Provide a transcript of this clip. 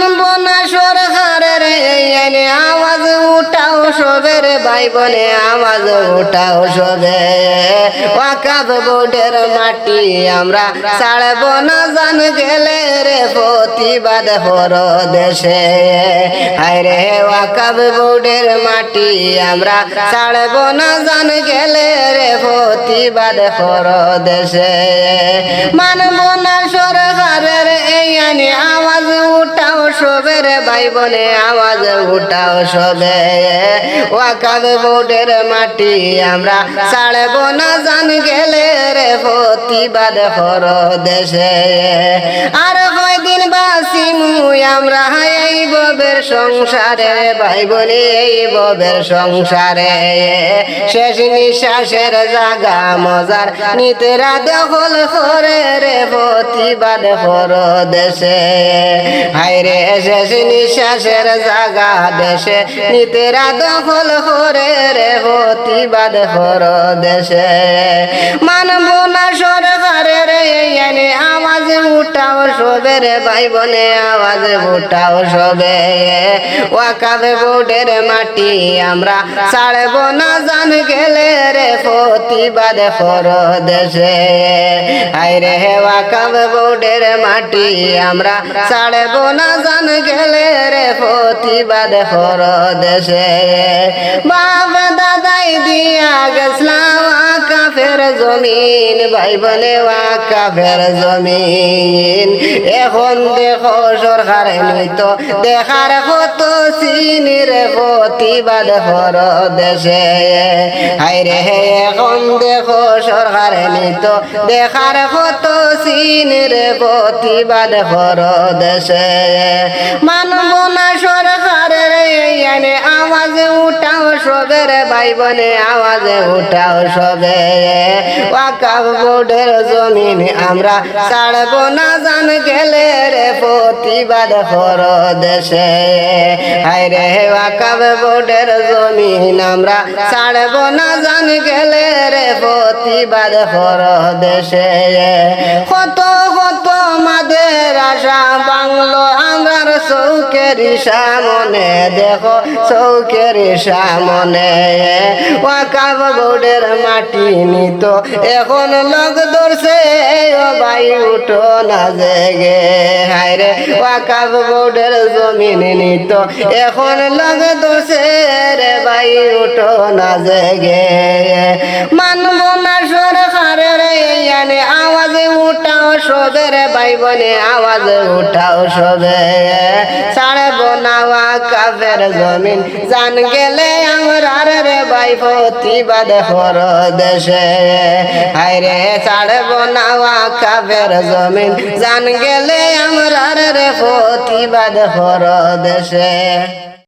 মানবো না সরকারের এনে আওয়াজ উঠাও সবে রে ভাই বলে আওয়াজ উঠাও সবে ওয়াকাফ বোর্ডের মাটি আমরা ছাড়বো না জান গেলে রে প্রতিবাদ করো দেশে হায় রে ওয়াকাফ বোর্ডের মাটি আমরা ছাড়বো না জান গেলে রে প্রতিবাদ করো দেশে মানবো না সরকারের এই আইনে আওয়াজ উঠাও সবে রে ভাই বলে আওয়াজ উঠাও সবে ওয়াকাফ বোর্ডের মাটি আমরা ছাড়বো না জান গেলে রে প্রতিবাদ করো দেশে আর কয়দিন বাঁচিমু আমরা এই ববের সংসারে ভাই বলে এই ববের সংসারে শেষ নিঃশ্বাসের জাগা মজার নিতেরা দখল করে রে প্রতিবাদ করো দেশে হায় রে শেষ নিঃশ্বাসের জাগা দেশে নিতেরা দখল করে রে প্রতিবাদ করো দেশে মানবো না সরকারের এনে আওয়াজ উঠাও সবে রে ভাই বলে আওয়াজ উঠাও সবে ওয়াকাফ বোর্ডের মাটি আমরা ছাড়বো না জান গেলে রে প্রতিবাদ করো দেশে হায় রে ওয়াকাফ বোর্ডের মাটি আমরা ছাড়বো না জান গেলে রে প্রতিবাদ করো দেশে বাপ দাদাই দিয়া গেছলাম ওয়াকাফের জমিন ভাই বলে ওয়াকাফের জমিন এখন দেখো সরকার তো দেখার কত সিনির প্রতিবাদ করো দেশে হায় রে এখন দেখো সরকার তো দেখার কত সিনির প্রতিবাদ করো দেশে মানবো না সরকারের এনে আওয়াজ উঠাও সবে রে ভাই বলে আওয়াজ উঠাও সবে ওয়াকাফ বোর্ডের জমিন আমরা ছাড়বো না জান গেলে রে প্রতিবাদ করো দেশে হায় রে ওয়াকাফ বোর্ডের জমিন আমরা ছাড়বো না জান গেলে রে প্রতিবাদ করো দেশে কত কত মাদের আশা বাংলো আমরার চৌকের সামনে দেখো চৌকের সামনে ওয়াকাফ বোর্ডের মাটি নিত এখন লোক ধরছে ও ভাই উঠো না জেগে হায় রে ওয়াকাফ বোর্ডের জমিন নিত এখন লোক ধরছে রে ভাই উঠো না জেগে মানবো না সরকারের এনে আওয়াজ উঠাও সবে রে ভাই বলে আওয়াজ উঠাও সবে ছাড়বো না ওয়াকাফের জমিন জান গেলে আমরা রে ভাই প্রতিবাদ করো দেশে হায় রে ছাড়বো না ওয়াকাফের জমিন জান গেলে আমরা রে প্রতিবাদ করো দেশে।